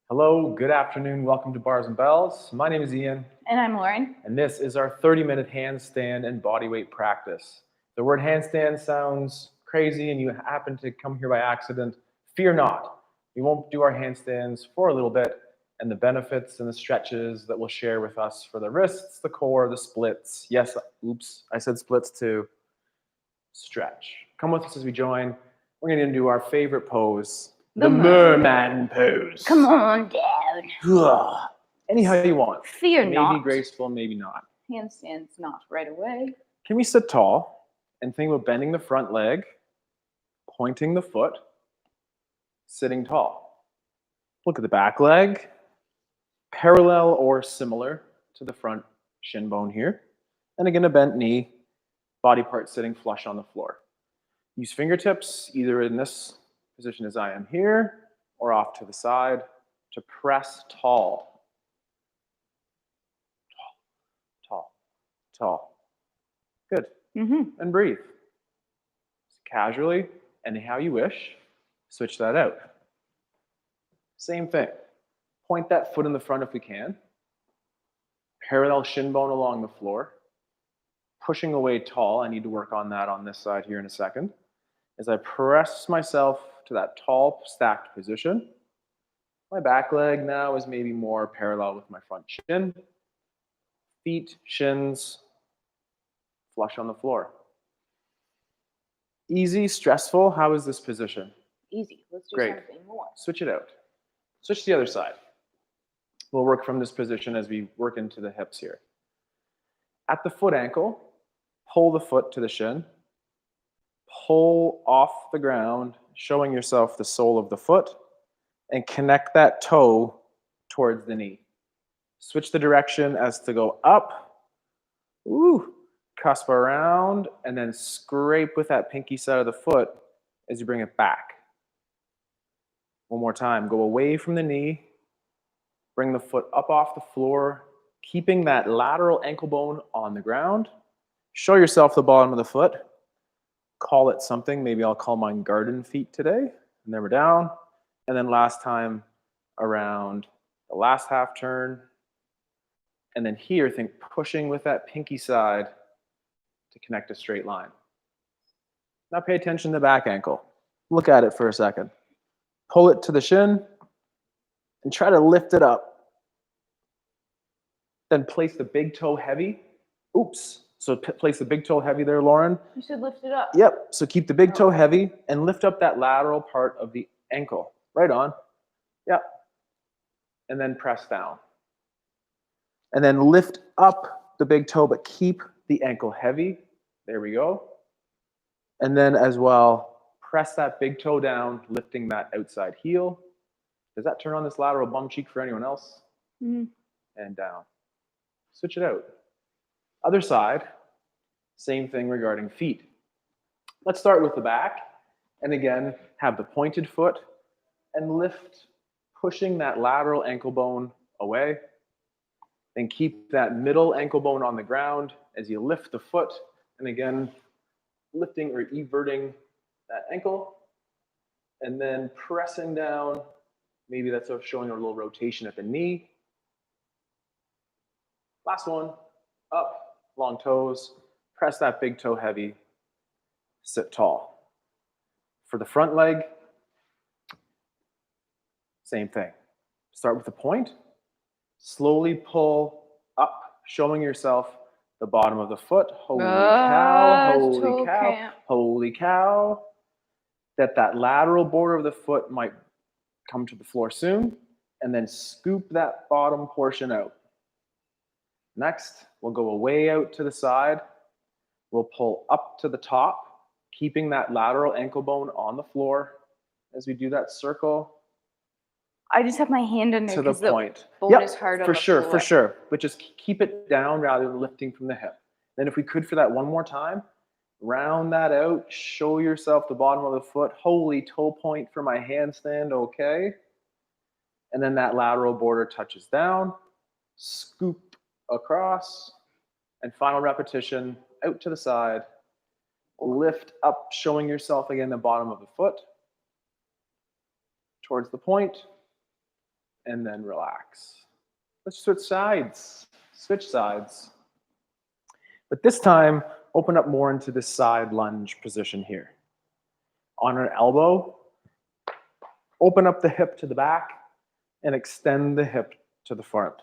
Hello, good afternoon. Welcome to Bars and Bells. My name is Ian, And I'm Lauren. and this is our 30-minute handstand and bodyweight practice. The word handstand sounds crazy and you happen to come here by accident. Fear not. We won't do our handstands for a little bit, and the benefits and the stretches that we'll share with us for the wrists, the core, the splits. Yes, oops, I said splits too. Stretch. Come with us as we join. We're going to do our favorite pose, the merman pose. Come on down. Anyhow you want. Fear maybe not. Maybe graceful, maybe not. Handstands not right away. Can we sit tall and think about bending the front leg, pointing the foot, sitting tall. Look at the back leg, parallel or similar to the front shin bone here. And again, a bent knee, body part sitting flush on the floor. Use fingertips either in this position as I am here or off to the side to press tall. Tall, tall. Good. And breathe. Casually, anyhow you wish, switch that out. Same thing. Point that foot in the front if we can. Parallel shin bone along the floor. Pushing away tall. I need to work on that on this side here in a second. As I press myself to that tall stacked position, my back leg now is maybe more parallel with my front shin. Feet, shins, flush on the floor. Easy, stressful. How is this position? Easy. Let's do Great. something more. Switch it out. Switch to the other side. We'll work from this position as we work into the hips here. At the foot ankle, pull the foot to the shin. Pull off the ground, showing yourself the sole of the foot, and connect that toe towards the knee. Switch the direction as to go up. Ooh. Cusp around, and then scrape with that pinky side of the foot as you bring it back. One more time. Go away from the knee. Bring the foot up off the floor, keeping that lateral ankle bone on the ground. Show yourself the bottom of the foot. Call it something. Maybe I'll call mine garden feet today. And then we're down. And then last time around the last half turn. And then here, think pushing with that pinky side to connect a straight line. Now pay attention to the back ankle. Look at it for a second. Pull it to the shin and try to lift it up. Then place the big toe heavy. Oops. So place the big toe heavy there, Lauren. You should lift it up. Yep. So keep the big toe heavy and lift up that lateral part of the ankle. Right on. Yep. And then press down. And then lift up the big toe, but keep the ankle heavy. There we go. And then as well, press that big toe down, lifting that outside heel. Does that turn on this lateral bum cheek for anyone else? And down. Switch it out. Other side, same thing regarding feet. Let's start with the back. And again, have the pointed foot and lift, pushing that lateral ankle bone away. Then keep that middle ankle bone on the ground as you lift the foot. And again, lifting or everting that ankle. And then pressing down. Maybe that's showing a little rotation at the knee. Last one. Up, long toes. Press that big toe heavy. Sit tall. For the front leg, same thing. Start with the point. Slowly pull up, showing yourself the bottom of the foot. Holy cow, holy cow, holy cow. That lateral border of the foot might come to the floor soon. And then scoop that bottom portion out. Next, we'll go away out to the side. We'll pull up to the top, keeping that lateral ankle bone on the floor as we do that circle. I just have my hand under to the point. Bone is hard on for the sure, floor. for sure. But just keep it down rather than lifting from the hip. Then if we could for that one more time, round that out, show yourself the bottom of the foot. Holy toe point for my handstand, okay. And then that lateral border touches down, scoop across, and final repetition, out to the side, lift up, showing yourself again the bottom of the foot, towards the point, and then relax. Let's switch sides. Switch sides. But this time, open up more into this side lunge position here. On an elbow, open up the hip to the back and extend the hip to the front.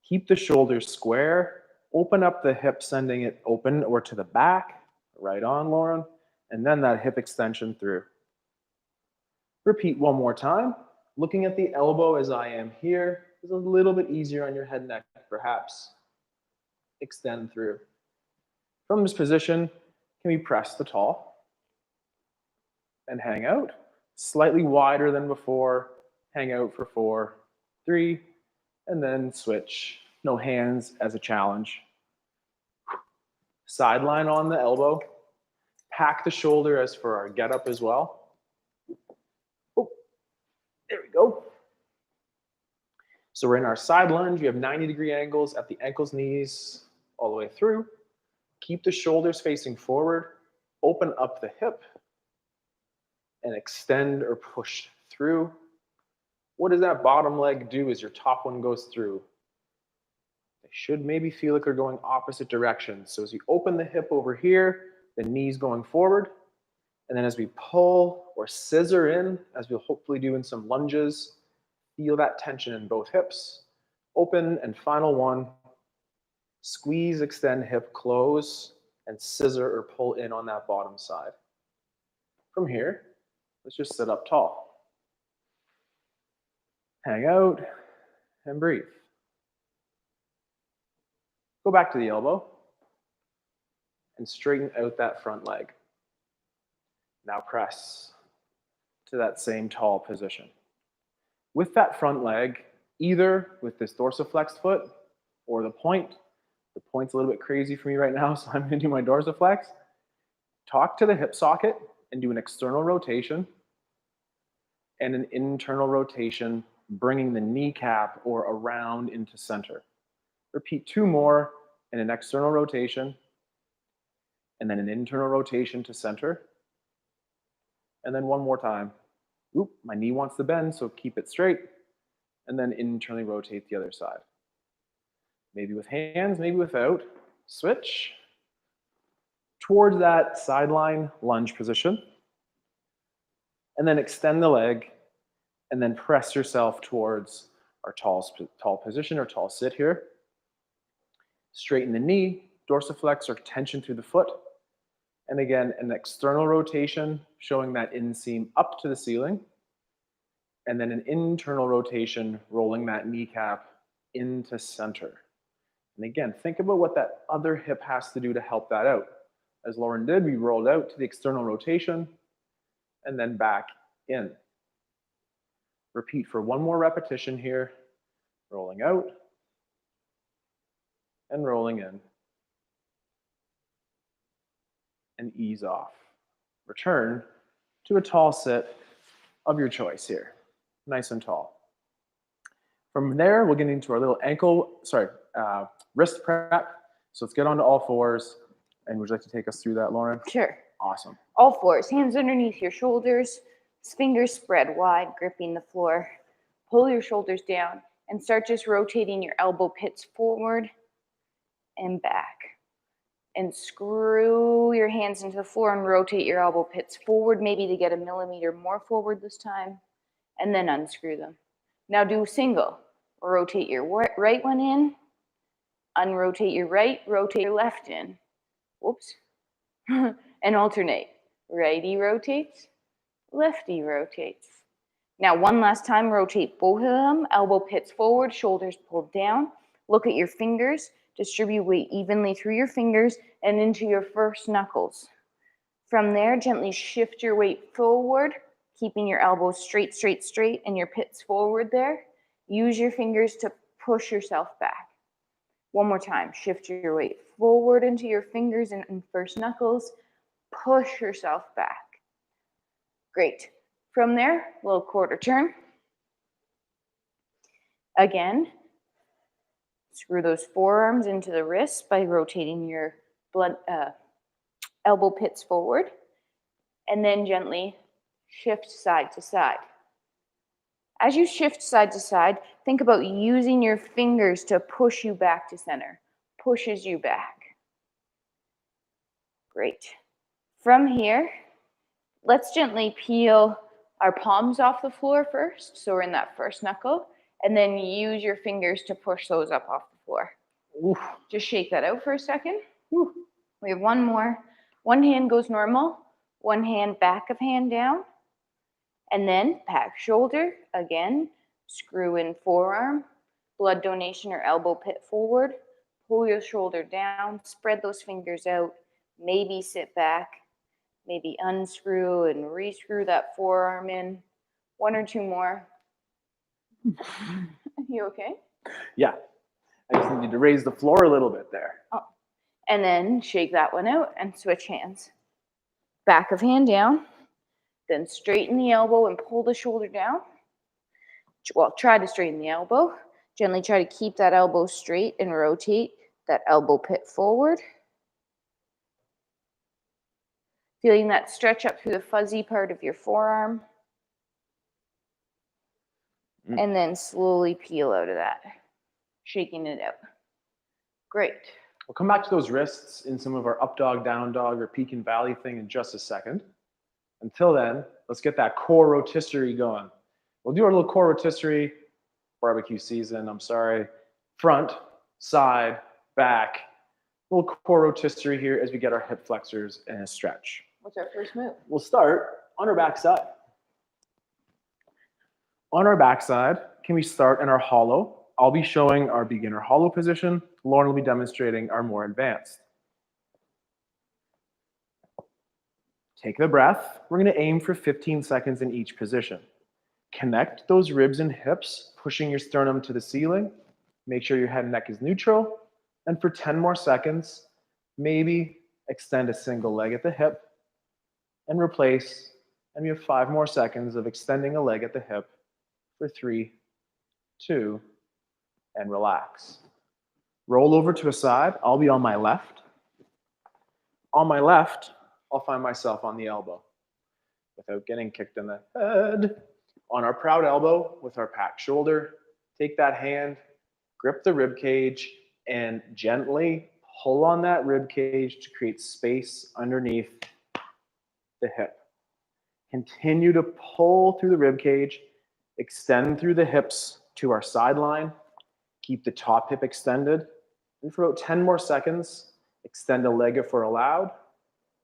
Keep the shoulders square. Open up the hip, sending it open or to the back. Right on, Lauren. And then that hip extension through. Repeat one more time. Looking at the elbow as I am here is a little bit easier on your head and neck, perhaps. Extend through. From this position, can we press the tall and hang out? Slightly wider than before. Hang out for 4, 3, and then switch. No hands as a challenge. Sideline on the elbow. Pack the shoulder as for our get up as well. Oh, there we go. So we're in our side lunge. We have 90-degree angles at the ankles, knees, all the way through. Keep the shoulders facing forward. Open up the hip and extend or push through. What does that bottom leg do as your top one goes through? They should maybe feel like they're going opposite directions. So as you open the hip over here, the knees going forward. And then as we pull or scissor in, as we'll hopefully do in some lunges, feel that tension in both hips. Open and final one. Squeeze, extend, hip, close, and scissor or pull in on that bottom side. From here, let's just sit up tall. Hang out and breathe. Go back to the elbow and straighten out that front leg. Now press to that same tall position. With that front leg, either with this dorsiflexed foot or the point. The point's a little bit crazy for me right now, so I'm going to do my dorsiflex. Talk to the hip socket and do an external rotation and an internal rotation, bringing the kneecap or around into center. Repeat 2 more in an external rotation and then an internal rotation to center. And then one more time. Oop, my knee wants to bend, so keep it straight. And then internally rotate the other side. Maybe with hands, maybe without. Switch. Towards that sideline lunge position. And then extend the leg. And then press yourself towards our tall position or tall sit here. Straighten the knee, dorsiflex or tension through the foot. And again, an external rotation showing that inseam up to the ceiling. And then an internal rotation rolling that kneecap into center. And again, think about what that other hip has to do to help that out. As Lauren did, we rolled out to the external rotation and then back in. Repeat for one more repetition here. Rolling out and rolling in. And ease off. Return to a tall sit of your choice here. Nice and tall. From there, we'll get into our little wrist prep. So let's get onto all fours. And would you like to take us through that, Lauren? Sure. Awesome. All fours, hands underneath your shoulders, fingers spread wide, gripping the floor. Pull your shoulders down and start just rotating your elbow pits forward and back. And screw your hands into the floor and rotate your elbow pits forward, maybe to get a millimeter more forward this time, and then unscrew them. Now do single. Rotate your right one in, unrotate your right, rotate your left in. Whoops. And alternate. Righty rotates, lefty rotates. Now one last time, rotate both of them, elbow pits forward, shoulders pulled down. Look at your fingers, distribute weight evenly through your fingers and into your first knuckles. From there, gently shift your weight forward, keeping your elbows straight, straight, straight, and your pits forward there. Use your fingers to push yourself back. One more time, shift your weight forward into your fingers and first knuckles. Push yourself back. Great. From there, little quarter turn. Again, screw those forearms into the wrists by rotating your elbow pits forward. And then gently shift side to side. As you shift side to side, think about using your fingers to push you back to center. Pushes you back. Great. From here, let's gently peel our palms off the floor first. So we're in that first knuckle. And then use your fingers to push those up off the floor. Oof. Just shake that out for a second. Ooh. We have one more. One hand goes normal. One hand back of hand down. And then pack shoulder. Again, screw in forearm. Blood donation or elbow pit forward. Pull your shoulder down. Spread those fingers out. Maybe sit back. Maybe unscrew and rescrew that forearm in. One or two more. You okay? Yeah. I just needed to raise the floor a little bit there. Oh. And then shake that one out and switch hands. Back of hand down. Then straighten the elbow and pull the shoulder down. Well, try to straighten the elbow. Gently try to keep that elbow straight and rotate that elbow pit forward. Feeling that stretch up through the fuzzy part of your forearm. And then slowly peel out of that, shaking it out. Great. We'll come back to those wrists in some of our up dog, down dog, or peak and valley thing in just a second. Until then, let's get that core rotisserie going. We'll do our little core rotisserie, barbecue season, I'm sorry. Front, side, back. Little core rotisserie here as we get our hip flexors and a stretch. What's our first move? We'll start on our back side. On our backside, can we start in our hollow? I'll be showing our beginner hollow position. Lauren will be demonstrating our more advanced. Take the breath. We're going to aim for 15 seconds in each position. Connect those ribs and hips, pushing your sternum to the ceiling. Make sure your head and neck is neutral. And for 10 more seconds, maybe extend a single leg at the hip and replace. And we have 5 more seconds of extending a leg at the hip. For 3, 2, and relax. Roll over to a side. I'll be on my left. On my left, I'll find myself on the elbow without getting kicked in the head. On our proud elbow with our packed shoulder, take that hand, grip the rib cage, and gently pull on that rib cage to create space underneath the hip. Continue to pull through the rib cage. Extend through the hips to our sideline. Keep the top hip extended. And for about 10 more seconds, extend a leg if we're allowed.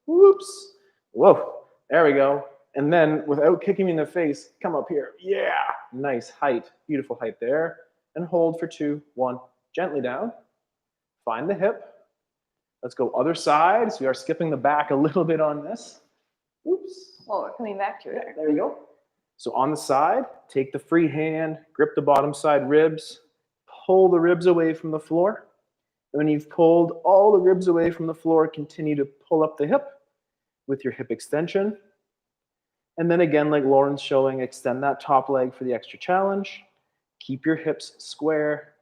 Whoops. Whoa. There we go. And then, without kicking me in the face, come up here. Yeah. Nice height. Beautiful height there. And hold for 2, 1. Gently down. Find the hip. Let's go other side. So we are skipping the back a little bit on this. Oops. Well, we're coming back to it. Yeah, there we go. So on the side, take the free hand, grip the bottom side ribs, pull the ribs away from the floor. And when you've pulled all the ribs away from the floor, continue to pull up the hip with your hip extension. And then again, like Lauren's showing, extend that top leg for the extra challenge. Keep your hips square.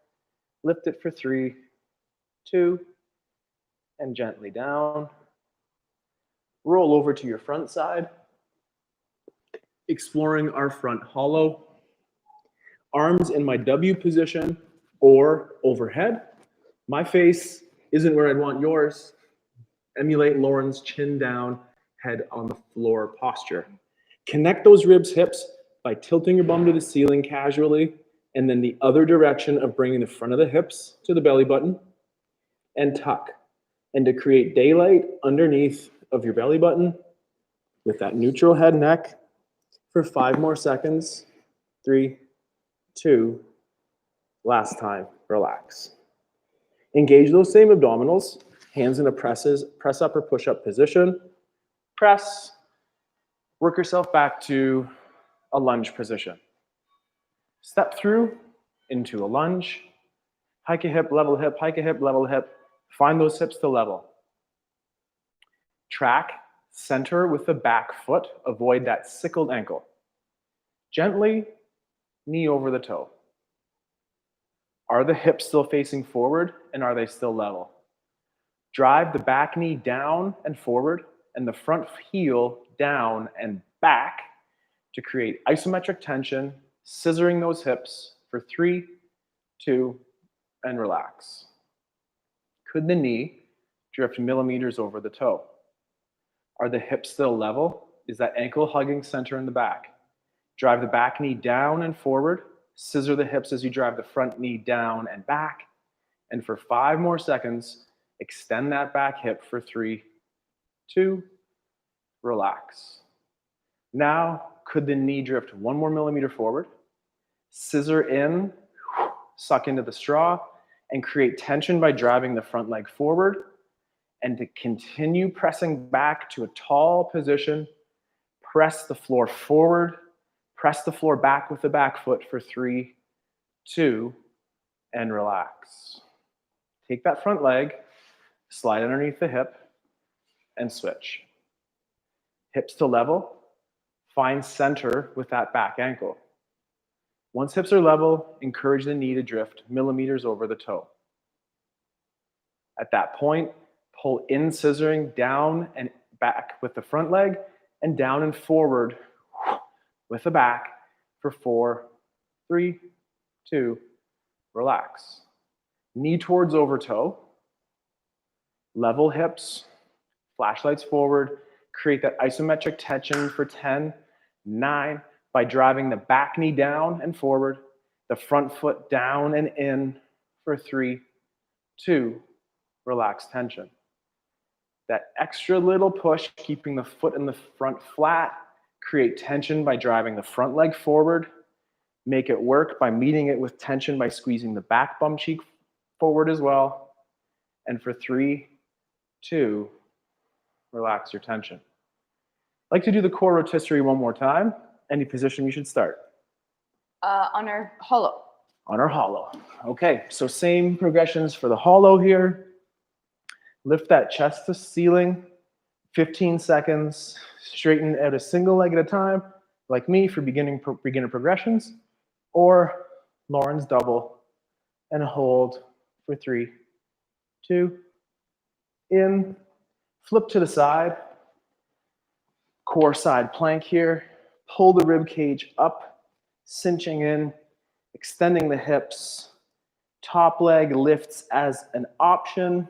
Lift it for 3, 2, and gently down. Roll over to your front side. Exploring our front hollow. Arms in my W position or overhead. My face isn't where I'd want yours. Emulate Lauren's chin down, head on the floor posture. Connect those ribs, hips by tilting your bum to the ceiling casually, and then the other direction of bringing the front of the hips to the belly button, and tuck. And to create daylight underneath of your belly button with that neutral head neck for 5 more seconds. 3, 2, last time, relax. Engage those same abdominals, hands in a press up or push up position. Press, work yourself back to a lunge position. Step through into a lunge. Hike a hip, level hip, hike a hip, level hip. Find those hips to level. Track, center with the back foot. Avoid that sickled ankle. Gently, knee over the toe. Are the hips still facing forward and are they still level? Drive the back knee down and forward and the front heel down and back to create isometric tension scissoring those hips for 3, 2, and relax. Could the knee drift millimeters over the toe? Are the hips still level? Is that ankle hugging center in the back? Drive the back knee down and forward. Scissor the hips as you drive the front knee down and back. And for 5 more seconds, extend that back hip for 3, 2, relax. Now, could the knee drift 1 more millimeter forward? Scissor in, suck into the straw, and create tension by driving the front leg forward. And to continue pressing back to a tall position, press the floor forward, press the floor back with the back foot for 3, 2, and relax. Take that front leg, slide underneath the hip, and switch. Hips to level, find center with that back ankle. Once hips are level, encourage the knee to drift millimeters over the toe. At that point, pull in scissoring down and back with the front leg and down and forward with the back for 4, 3, 2, relax. Knee towards over toe, level hips, flashlights forward, create that isometric tension for 10, 9, by driving the back knee down and forward, the front foot down and in for 3, 2, relax tension. That extra little push, keeping the foot in the front flat, create tension by driving the front leg forward, make it work by meeting it with tension by squeezing the back bum cheek forward as well. And for 3, 2, relax your tension. I'd like to do the core rotisserie one more time. Any position you should start? On our hollow. On our hollow. Okay, so same progressions for the hollow here. Lift that chest to ceiling, 15 seconds. Straighten out a single leg at a time, like me for beginner progressions, or Lauren's double, and hold for 3, 2, in, flip to the side, core side plank here, pull the rib cage up, cinching in, extending the hips, top leg lifts as an option,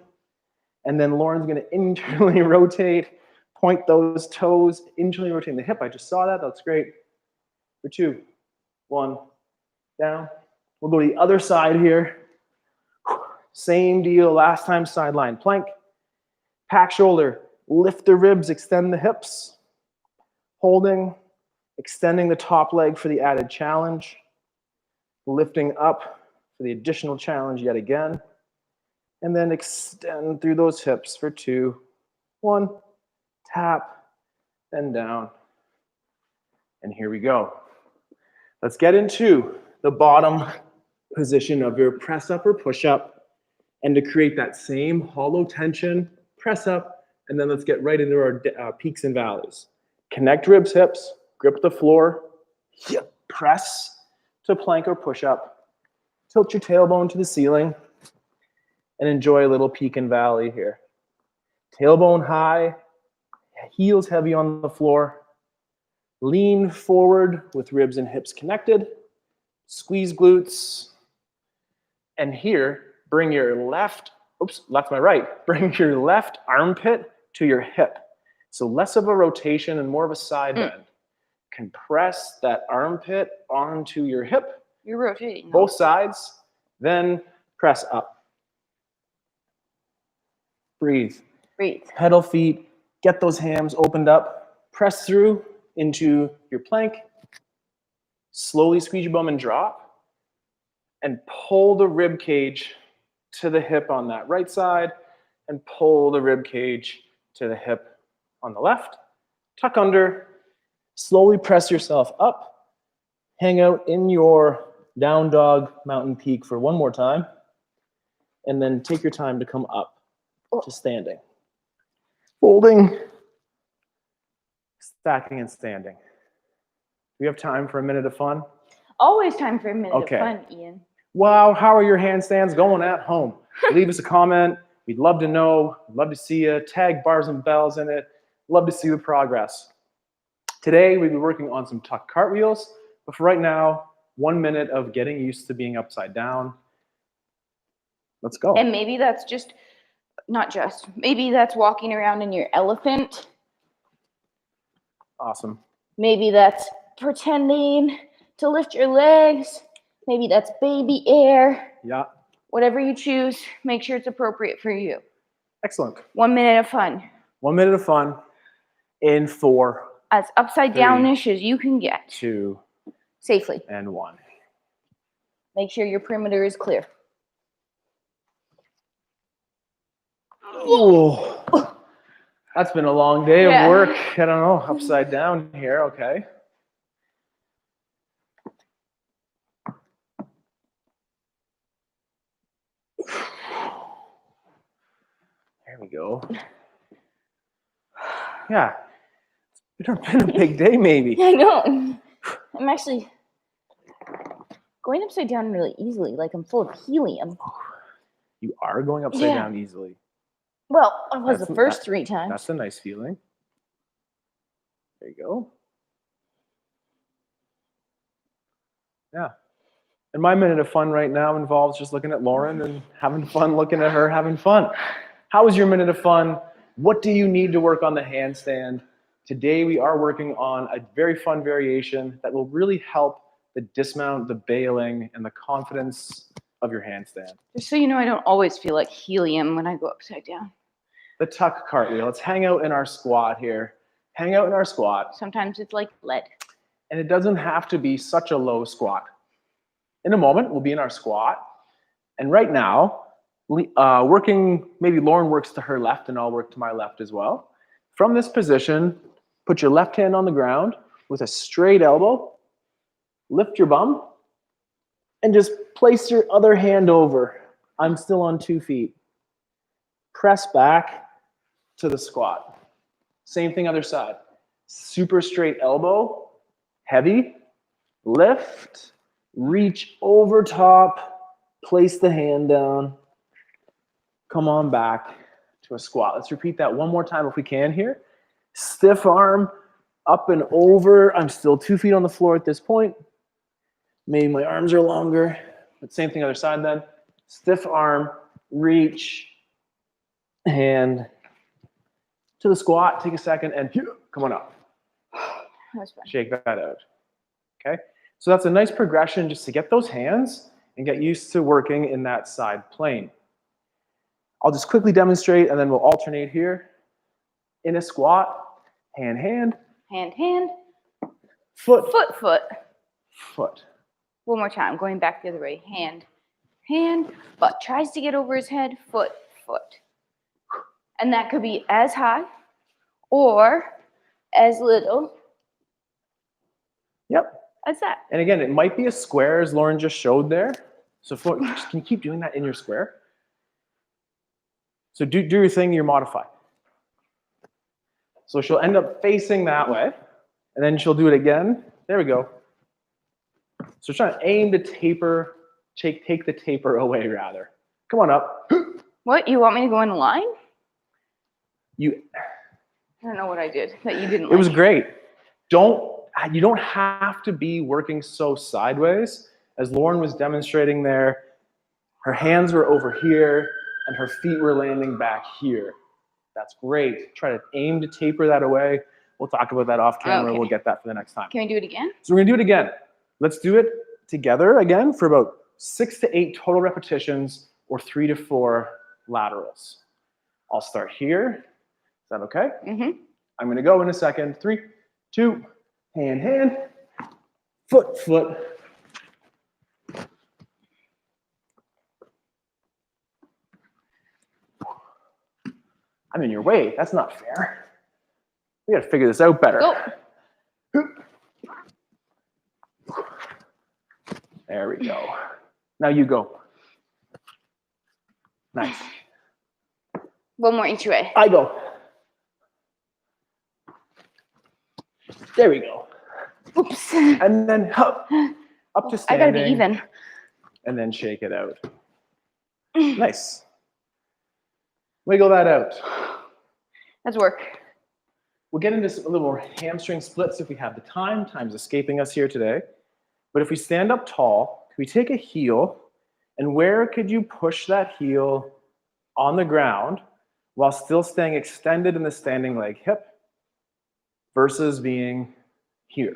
and then Lauren's gonna internally rotate, point those toes, internally rotating the hip. I just saw that, that's great. For 2, 1, down. We'll go to the other side here. Same deal, last time sideline plank. Pack shoulder, lift the ribs, extend the hips. Holding, extending the top leg for the added challenge. Lifting up for the additional challenge yet again. And then extend through those hips for 2, 1, tap, and down. And here we go. Let's get into the bottom position of your press up or push up. And to create that same hollow tension, press up, and then let's get right into our peaks and valleys. Connect ribs, hips, grip the floor, press to plank or push up. Tilt your tailbone to the ceiling and enjoy a little peak and valley here. Tailbone high, heels heavy on the floor. Lean forward with ribs and hips connected. Squeeze glutes. And here, bring your left, left my right. Bring your left armpit to your hip. So less of a rotation and more of a side bend. Compress that armpit onto your hip. You're rotating. Both sides. Then press up. Breathe. Breathe. Pedal feet. Get those hams opened up. Press through into your plank. Slowly squeeze your bum and drop. And pull the rib cage to the hip on that right side. And pull the rib cage to the hip on the left. Tuck under. Slowly press yourself up. Hang out in your down dog mountain peak for one more time. And then take your time to come up to standing. Folding, stacking, and standing. We have time for a minute of fun? Always time for a minute Okay. of fun, Ian. Wow, how are your handstands going at home? Leave us a comment. We'd love to know. Love to see you. Tag bars and bells in it. Love to see the progress. Today, we'll be working on some tuck cartwheels. But for right now, 1 minute of getting used to being upside down. Let's go. And maybe that's maybe that's walking around in your elephant. Awesome. Maybe that's pretending to lift your legs. Maybe that's baby air. Yeah. Whatever you choose, make sure it's appropriate for you. Excellent. 1 minute of fun. 1 minute of fun in 4, As upside down-ish as you can get. 2, Safely. and 1. Make sure your perimeter is clear. Oh, that's been a long day Yeah. of work. I don't know, upside down here. Okay. There we go. Yeah. It's been a big day, maybe. I know. I'm actually going upside down really easily, like I'm full of helium. You are going upside Yeah. down easily. Well, I was That's- the first that- 3 times. That's a nice feeling. There you go. Yeah. And my minute of fun right now involves just looking at Lauren and having fun looking at her having fun. How was your minute of fun? What do you need to work on the handstand? Today we are working on a very fun variation that will really help the dismount, the bailing, and the confidence of your handstand. Just so you know, I don't always feel like helium when I go upside down. The tuck cartwheel. Let's hang out in our squat here. Hang out in our squat. Sometimes it's like lead. And it doesn't have to be such a low squat. In a moment, we'll be in our squat. And right now, working, maybe Lauren works to her left and I'll work to my left as well. From this position, put your left hand on the ground with a straight elbow, lift your bum, and just place your other hand over. I'm still on 2 feet. Press back to the squat. Same thing other side. Super straight elbow, heavy, lift, reach over top, place the hand down, come on back to a squat. Let's repeat that one more time if we can here. Stiff arm, up and over. I'm still 2 feet on the floor at this point. Maybe my arms are longer, but same thing other side then. Stiff arm, reach, hand to the squat. Take a second and come on up. That's fun. Shake that out. Okay, so that's a nice progression just to get those hands and get used to working in that side plane. I'll just quickly demonstrate and then we'll alternate here. In a squat, hand, hand, Hand, hand, foot, foot, foot. foot. One more time, going back the other way. Hand, hand, butt tries to get over his head, foot, foot. And that could be as high or as little Yep. as that. And again, it might be a square as Lauren just showed there. So can you keep doing that in your square? So do your thing, you're modified. So she'll end up facing that way, and then she'll do it again. There we go. So trying to aim to taper, take the taper away rather. Come on up. What, you want me to go in a line? I don't know what I did that you didn't It was like. great. You don't have to be working so sideways. As Lauren was demonstrating there, her hands were over here and her feet were landing back here. That's great. Try to aim to taper that away. We'll talk about that off camera. Okay. We'll get that for the next time. Can we do it again? So we're gonna do it again. Let's do it together again for about 6 to 8 total repetitions or 3 to 4 laterals. I'll start here. Is that okay? Mm-hmm. I'm gonna go in a second. 3, 2, hand, hand, foot, foot. I'm in your way. That's not fair. We gotta figure this out better. Go. There we go. Now you go. Nice. One more each way. I go. There we go. Oops. And then up to I standing. gotta be even. And then shake it out. Nice. Wiggle that out. That's work. We'll get into a little more hamstring splits if we have the time. Time's escaping us here today. But if we stand up tall, we take a heel, and where could you push that heel on the ground while still staying extended in the standing leg hip versus being here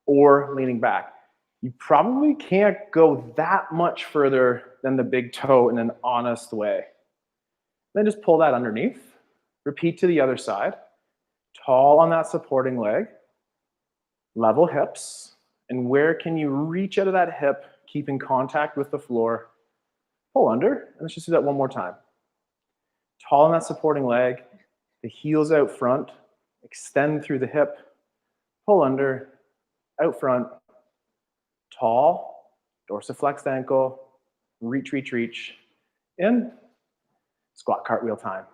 or leaning back? You probably can't go that much further than the big toe in an honest way. Then just pull that underneath. Repeat to the other side. Tall on that supporting leg. Level hips. And where can you reach out of that hip, keeping contact with the floor? Pull under. And let's just do that one more time. Tall on that supporting leg. The heels out front. Extend through the hip. Pull under. Out front. Tall. Dorsiflexed ankle. Reach, reach, reach. In. Squat cartwheel time.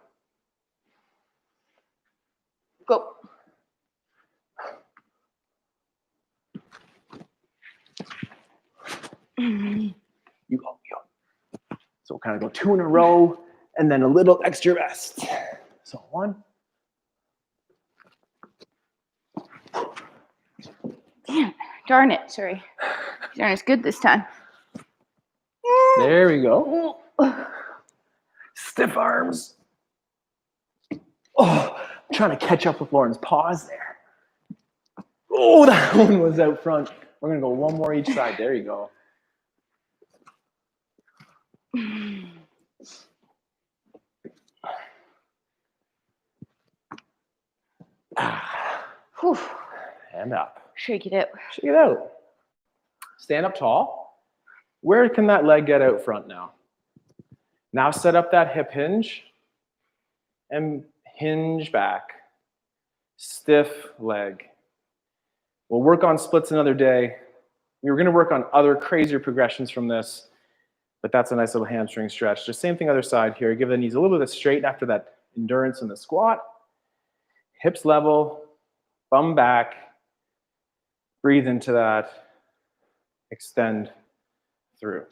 Go. You go, you go. So we'll kind of go 2 in a row and then a little extra rest. So 1. Damn, darn it, sorry. Darn, it's good this time. There we go. Stiff arms. Oh, I'm trying to catch up with Lauren's pause there. Oh, that one was out front. We're going to go 1 more each side. There you go. Whew. Hand up. Shake it out. Shake it out. Stand up tall. Where can that leg get out front now? Now set up that hip hinge and hinge back. Stiff leg. We'll work on splits another day. We were going to work on other crazier progressions from this, but that's a nice little hamstring stretch. Just same thing other side here. Give the knees a little bit of straight after that endurance in the squat. Hips level, bum back. Breathe into that. Extend through.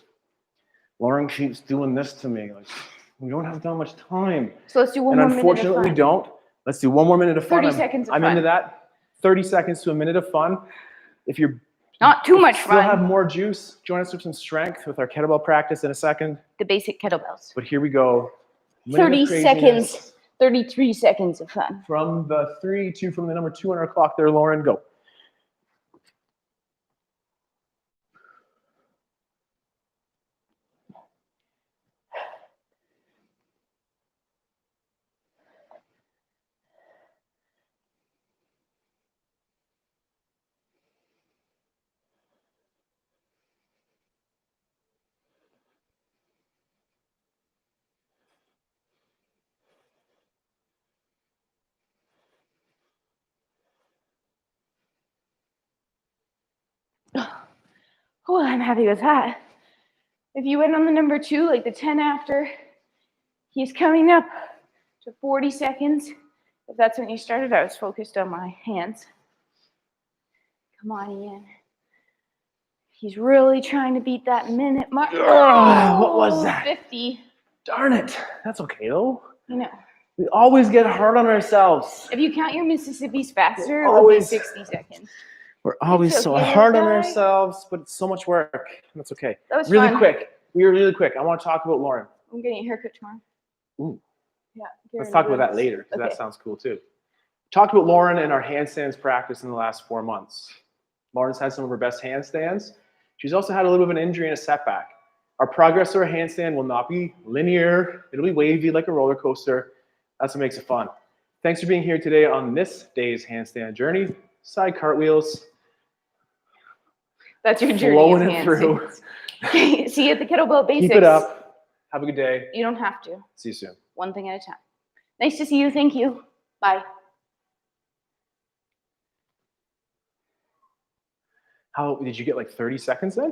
Lauren keeps doing this to me. Like, we don't have that much time. So let's do one more minute of fun. And unfortunately, we don't. Let's do 1 more minute of fun. 30 seconds of I'm fun. into that. 30 seconds to a minute of fun. If you're not too much still fun. have more juice, join us for some strength with our kettlebell practice in a second. The basic kettlebells. But here we go. 30 seconds, 33 seconds of fun. From the 3, 2, from the number 2 on our clock there, Lauren, go. Oh, I'm happy with that. If you went on the number 2, like the 10 after, he's coming up to 40 seconds. If that's when you started, I was focused on my hands. Come on, Ian. He's really trying to beat that minute mark. Oh, what was that? 50. Darn it. That's okay, though. You know. We always get hard on ourselves. If you count your Mississippi's faster, We're it would be always 60 seconds. We're always It's so okay, hard on guys. ourselves, but it's so much work. That's okay. That was really fun. quick. We were really quick. I want to talk about Lauren. I'm getting a haircut tomorrow. Ooh. Yeah. Let's talk about that later, because Okay. that sounds cool too. Talked about Lauren and our handstands practice in the last 4 months. Lauren's had some of her best handstands. She's also had a little bit of an injury and a setback. Our progress to our handstand will not be linear. It'll be wavy like a roller coaster. That's what makes it fun. Thanks for being here today on this day's handstand journey. Side cartwheels. That's your journey. Flowing of it through. handstands. Okay, see you at the kettlebell basics. Keep it up. Have a good day. You don't have to. See you soon. One thing at a time. Nice to see you. Thank you. Bye. How did you get like 30 seconds then?